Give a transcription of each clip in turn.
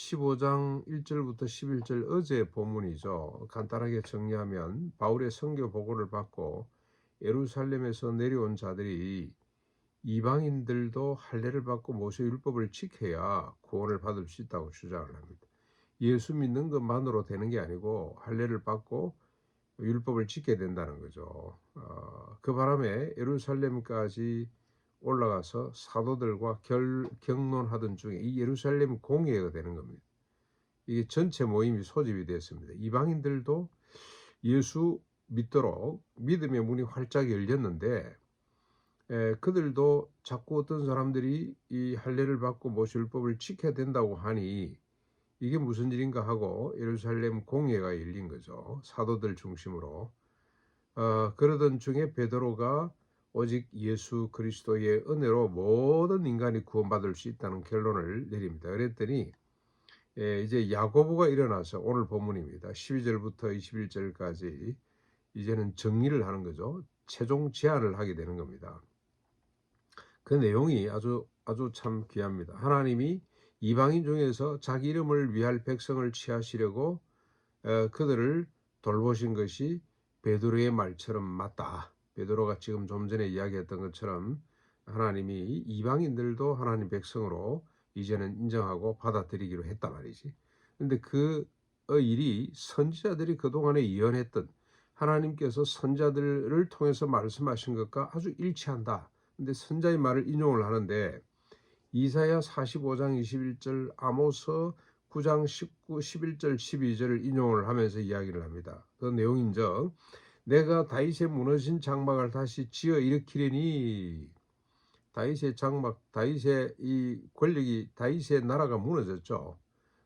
15장 1절부터 11절 어제 본문이죠. 간단하게 정리하면 바울의 선교 보고를 받고 예루살렘에서 내려온 자들이 이방인들도 할례를 받고 모세 율법을 지켜야 구원을 받을 수 있다고 주장을 합니다. 예수 믿는 것만으로 되는 게 아니고 할례를 받고 율법을 지켜야 된다는 거죠. 그 바람에 예루살렘까지 올라가서 사도들과 경론하던 중에 이 예루살렘 공회가 되는 겁니다. 이게 전체 모임이 소집이 됐습니다. 이방인들도 예수 믿도록 믿음의 문이 활짝 열렸는데 그들도 자꾸 어떤 사람들이 이 할례를 받고 모세율법을 지켜야 된다고 하니 이게 무슨 일인가 하고 예루살렘 공회가 열린 거죠. 사도들 중심으로. 그러던 중에 베드로가 오직 예수 그리스도의 은혜로 모든 인간이 구원받을 수 있다는 결론을 내립니다. 그랬더니 이제 야고보가 일어나서 오늘 본문입니다. 12절부터 21절까지 이제는 정리를 하는 거죠. 최종 제안을 하게 되는 겁니다. 그 내용이 아주 참 귀합니다. 하나님이 이방인 중에서 자기 이름을 위할 백성을 취하시려고 그들을 돌보신 것이 베드로의 말처럼 맞다. 베드로가 지금 좀 전에 이야기했던 것처럼 하나님이 이방인들도 하나님 백성으로 이제는 인정하고 받아들이기로 했단 말이지. 근데 그 일이 선지자들이 그동안에 예언했던 하나님께서 선자들을 통해서 말씀하신 것과 아주 일치한다. 근데 선자의 말을 인용을 하는데 이사야 45장 21절, 아모스 9장 19, 11절, 12절을 인용을 하면서 이야기를 합니다. 그 내용인즉 내가 다윗의 무너진 장막을 다시 지어 일으키려니 다윗의 장막, 다윗의 이 권력이 다윗의 나라가 무너졌죠.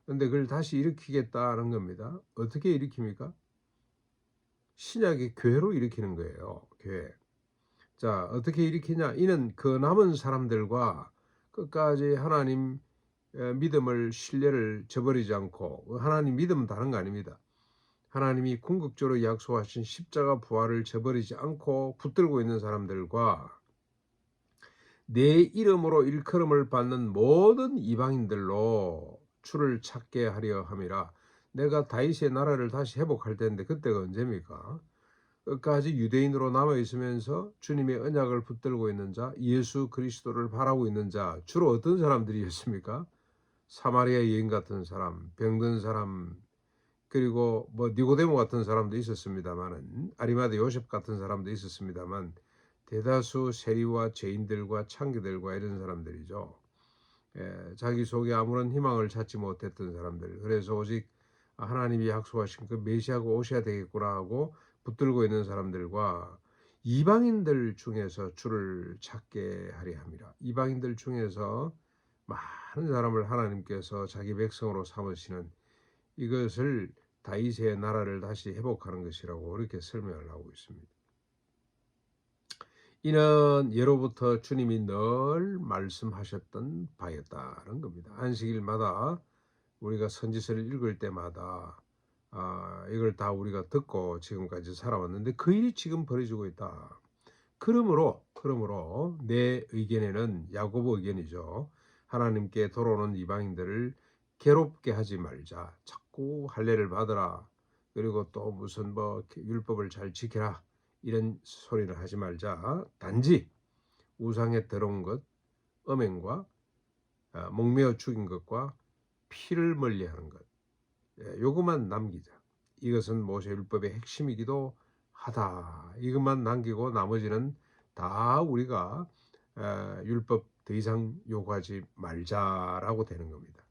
그런데 그걸 다시 일으키겠다는 겁니다. 어떻게 일으킵니까? 신약의 교회로 일으키는 거예요. 교회. 자, 어떻게 일으키냐? 이는 그 남은 사람들과 끝까지 하나님 믿음을 신뢰를 저버리지 않고 하나님 믿음은 다른 거 아닙니다. 하나님이 궁극적으로 약속하신 십자가 부활을 저버리지 않고 붙들고 있는 사람들과 내 이름으로 일컬음을 받는 모든 이방인들로 주를 찾게 하려 함이라. 내가 다윗의 나라를 다시 회복할 텐데 그때가 언제입니까? 끝까지 유대인으로 남아있으면서 주님의 언약을 붙들고 있는 자, 예수 그리스도를 바라고 있는 자, 주로 어떤 사람들이었습니까? 사마리아 여인 같은 사람, 병든 사람, 그리고 뭐 니고데모 같은 사람도 있었습니다만은, 아리마대 요셉 같은 사람도 있었습니다만 대다수 세리와 죄인들과 창기들과 이런 사람들이죠. 자기 속에 아무런 희망을 찾지 못했던 사람들. 그래서 오직 하나님이 약속하신 그 메시아가 오셔야 되겠구나 하고 붙들고 있는 사람들과 이방인들 중에서 주를 찾게 하려 함이라. 이방인들 중에서 많은 사람을 하나님께서 자기 백성으로 삼으시는 이것을 다윗의 나라를 다시 회복하는 것이라고 이렇게 설명을 하고 있습니다. 이는 예로부터 주님이 늘 말씀하셨던 바였다는 겁니다. 안식일마다 우리가 선지서를 읽을 때마다 이걸 다 우리가 듣고 지금까지 살아왔는데 그 일이 지금 벌어지고 있다. 그러므로 내 의견에는 야고보 의견이죠. 하나님께 돌아오는 이방인들을 괴롭게 하지 말자. 자꾸 할례를 받으라. 그리고 또 무슨 뭐 율법을 잘 지켜라. 이런 소리를 하지 말자. 단지 우상에 들어온 것, 음행과 목매어 죽인 것과 피를 멀리하는 것, 요것만 남기자. 이것은 모세율법의 핵심이기도 하다. 이것만 남기고 나머지는 다 우리가 율법 더 이상 요구하지 말자라고 되는 겁니다.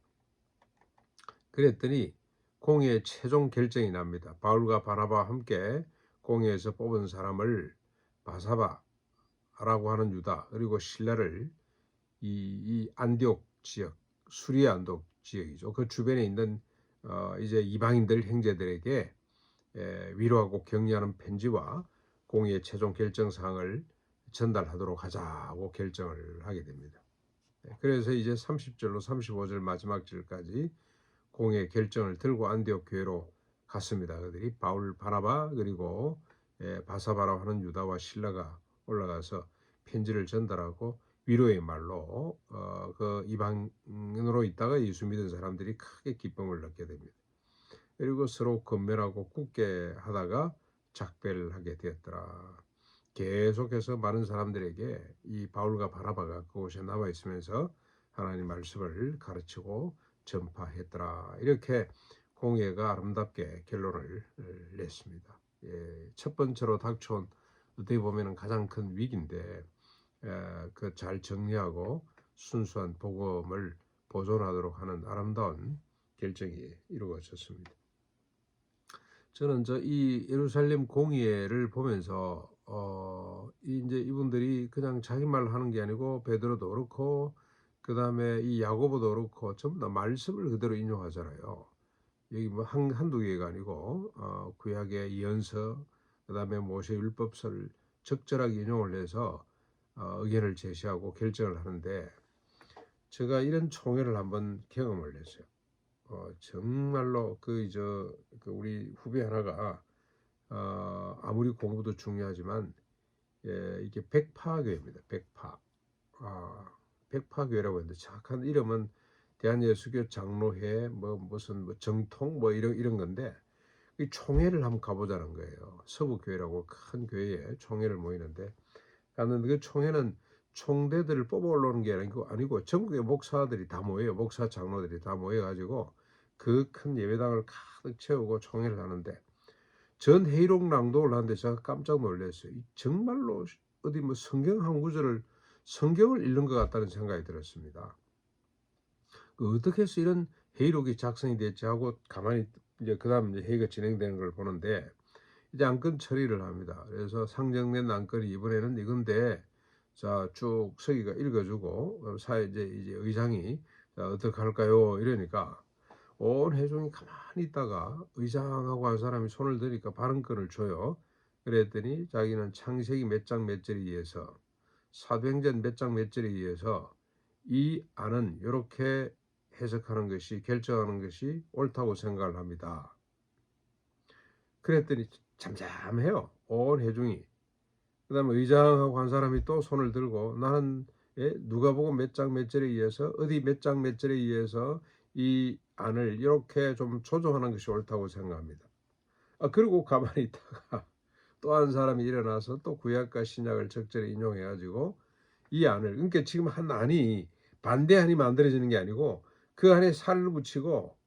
그랬더니 공회의 최종 결정이 납니다. 바울과 바나바와 함께 공회에서 뽑은 사람을 바사바라고 하는 유다, 그리고 실라를 이 안디옥 지역, 수리아 안디옥 지역이죠. 그 주변에 있는 이제 이방인들 형제들에게 위로하고 격려하는 편지와 공의의 최종 결정 사항을 전달하도록 하자고 결정을 하게 됩니다. 그래서 이제 30절로 35절 마지막 절까지 공의 결정을 들고 안디옥 교회로 갔습니다. 그들이 바울, 바나바 그리고 바사바라 하는 유다와 실라가 올라가서 편지를 전달하고 위로의 말로 그 이방인으로 있다가 예수 믿은 사람들이 크게 기쁨을 얻게 됩니다. 그리고 서로 건면하고 굳게 하다가 작별을 하게 되었더라. 계속해서 많은 사람들에게 이 바울과 바나바가 그곳에 남아 있으면서 하나님 말씀을 가르치고 전파했더라. 이렇게 공예가 아름답게 결론을 냈습니다. 첫 번째로 닥쳐온 어떻게 보면 가장 큰 위기인데 그 잘 정리하고 순수한 복음을 보존하도록 하는 아름다운 결정이 이루어졌습니다. 저는 이 예루살렘 공의회를 보면서 이제 이분들이 그냥 자기 말 하는 게 아니고 베드로도 그렇고 그 다음에 이 야고보도 그렇고 전부 다 말씀을 그대로 인용하잖아요. 여기 뭐 한두 개가 아니고 구약의 예언서 그 다음에 모세 율법서를 적절하게 인용을 해서 의견을 제시하고 결정을 하는데 제가 이런 총회를 한번 경험을 했어요. 정말로 그 우리 후배 하나가 아무리 공부도 중요하지만 이게 백파교입니다. 백파교라고 했는데 정확한 이름은 대한예수교 장로회 무슨 정통 이런 건데 이 총회를 한번 가보자는 거예요. 서부교회라고 큰 교회에 총회를 모이는데 갔는데 그 총회는 총대들을 뽑아 올라오는 게 아니고 전국의 목사들이 다 모여요. 목사 장로들이 다 모여가지고 그 큰 예배당을 가득 채우고 총회를 하는데 전 회의록 낭독을 하는데 제가 깜짝 놀랐어요. 정말로 어디 성경 한 구절을 성경을 읽는 것 같다는 생각이 들었습니다. 어떻게 해서 이런 회의록이 작성이 됐지 하고 가만히 이제 그다음 회의가 진행되는 걸 보는데 이제 안건 처리를 합니다. 그래서 상정된 안건이 이번에는 이건데 자 쭉 서기가 읽어주고 이제 의장이 자 어떻게 할까요? 이러니까 온 회중이 가만히 있다가 의장하고 한 사람이 손을 드니까 발언권을 줘요. 그랬더니 자기는 창세기 몇 장 몇 절에 의해서 사도행전 몇 장 몇 절에 의해서 이 안은 이렇게 해석하는 것이 결정하는 것이 옳다고 생각을 합니다. 그랬더니 잠잠해요. 온 회중이. 그 다음에 의장하고 한 사람이 또 손을 들고 나는 누가복음 몇 장 몇 절에 의해서 어디 몇 장 몇 절에 의해서 이 안을 이렇게 좀 조정하는 것이 옳다고 생각합니다. 그리고 가만히 있다가 또 한 사람이 일어나서 또 구약과 신약을 적절히 인용해 가지고 이 안을 그러니까 지금 한 안이 반대안이 만들어지는 게 아니고 그 안에 살을 붙이고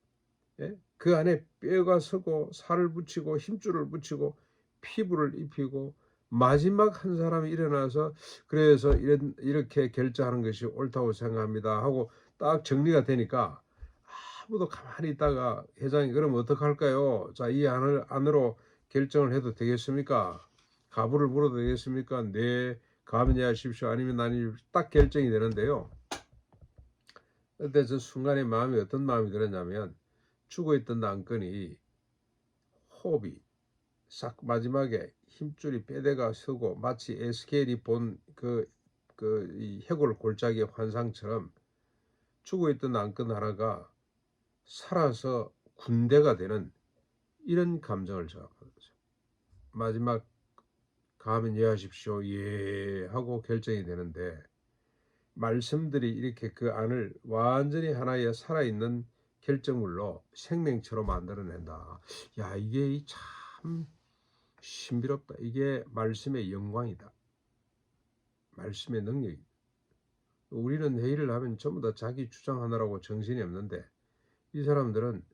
그 안에 뼈가 서고 살을 붙이고 힘줄을 붙이고 피부를 입히고 마지막 한 사람이 일어나서 그래서 이렇게 결정하는 것이 옳다고 생각합니다 하고 딱 정리가 되니까 아무도 가만히 있다가 회장이 그럼 어떻게 할까요? 자, 이 안으로 결정을 해도 되겠습니까? 가부를 물어도 되겠습니까? 네, 가면 하십시오. 아니면 아니 딱 결정이 되는데요. 그때 저 순간에 마음이 어떤 마음이 들었냐면 죽어있던 안건이 호흡이 싹 마지막에 힘줄이 빼대가 서고 마치 에스겔이 본 이 해골 골짜기의 환상처럼 죽어있던 안건 하나가 살아서 군대가 되는 이런 감정을 제가 받았어요. 마지막 가면 예하십시오. 예 하고 결정이 되는데 말씀들이 이렇게 그 안을 완전히 하나의 살아있는 결정물로 생명처럼 만들어낸다. 야, 이게 참 신비롭다. 이게 말씀의 영광이다. 말씀의 능력이다. 우리는 회의를 하면 전부 다 자기 주장하느라고 정신이 없는데 이 사람들은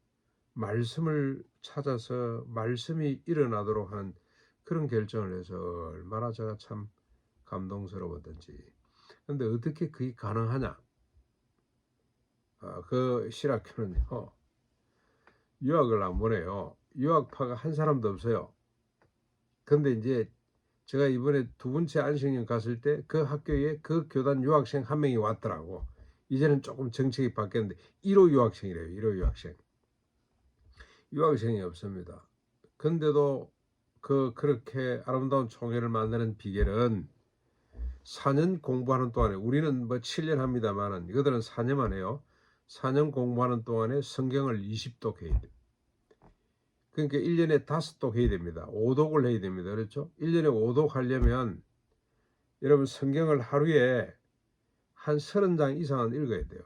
말씀을 찾아서 말씀이 일어나도록 하는 그런 결정을 해서 얼마나 제가 참 감동스러웠던지. 근데 어떻게 그게 가능하냐? 그 실학교는요, 유학을 안 보내요. 유학파가 한 사람도 없어요. 근데 이제 제가 이번에 두 번째 안식년 갔을 때 그 학교에 그 교단 유학생 한 명이 왔더라고. 이제는 조금 정책이 바뀌었는데 1호 유학생이래요. 1호 유학생. 유학생이 없습니다. 근데도 그렇게 아름다운 총회를 만드는 비결은 4년 공부하는 동안에 우리는 7년 합니다만은 이거들은 4년만 해요. 4년 공부하는 동안에 성경을 20독 해야 돼요. 그러니까 1년에 5독 해야 됩니다. 5독을 해야 됩니다. 그렇죠? 1년에 5독 하려면 여러분 성경을 하루에 한 30장 이상은 읽어야 돼요.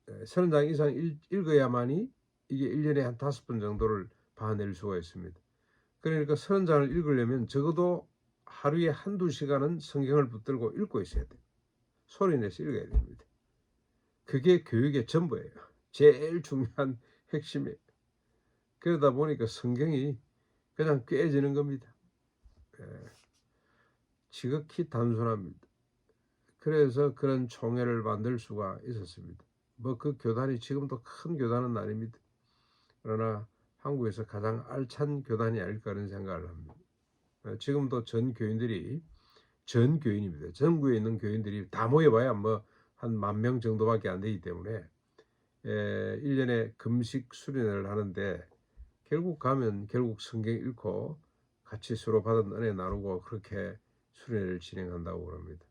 30장 이상 읽어야만이 이게 1년에 한 5번 정도를 봐낼 수가 있습니다. 그러니까 30장을 읽으려면 적어도 하루에 한두 시간은 성경을 붙들고 읽고 있어야 돼요. 소리내서 읽어야 됩니다. 그게 교육의 전부예요. 제일 중요한 핵심이에요. 그러다 보니까 성경이 그냥 꿰지는 겁니다. 지극히 단순합니다. 그래서 그런 총회를 만들 수가 있었습니다. 뭐 그 교단이 지금도 큰 교단은 아닙니다. 그러나 한국에서 가장 알찬 교단이 아닐까 그런 생각을 합니다. 지금도 전 교인입니다. 전국에 있는 교인들이 다 모여봐야 뭐 한 10,000명 정도밖에 안 되기 때문에 1년에 금식 수련회를 하는데 결국 가면 성경 읽고 같이 서로 받은 은혜 나누고 그렇게 수련회를 진행한다고 그럽니다.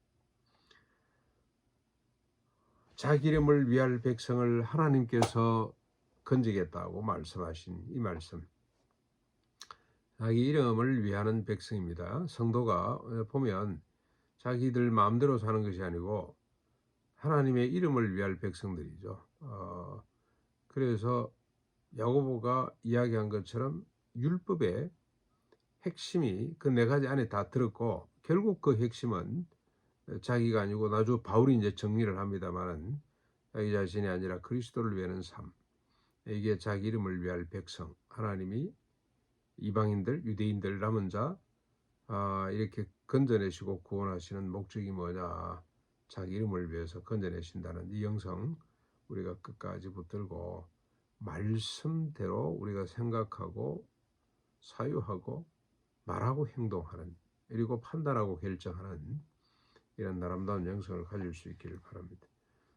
자기 이름을 위할 백성을 하나님께서 건지겠다고 말씀하신 이 말씀, 자기 이름을 위하는 백성입니다. 성도가 보면 자기들 마음대로 사는 것이 아니고 하나님의 이름을 위할 백성들이죠. 그래서 야고보가 이야기한 것처럼 율법의 핵심이 그 4가지 안에 다 들었고, 결국 그 핵심은 자기가 아니고 나중 바울이 이제 정리를 합니다만은 자기 자신이 아니라 그리스도를 위하는 삶, 이게 자기 이름을 위할 백성, 하나님이 이방인들, 유대인들, 남은 자 이렇게 건져내시고 구원하시는 목적이 뭐냐, 자기 이름을 위해서 건져내신다는 이 영성 우리가 끝까지 붙들고 말씀대로 우리가 생각하고 사유하고 말하고 행동하는, 그리고 판단하고 결정하는 이런 아름다운 영성을 가질 수 있기를 바랍니다.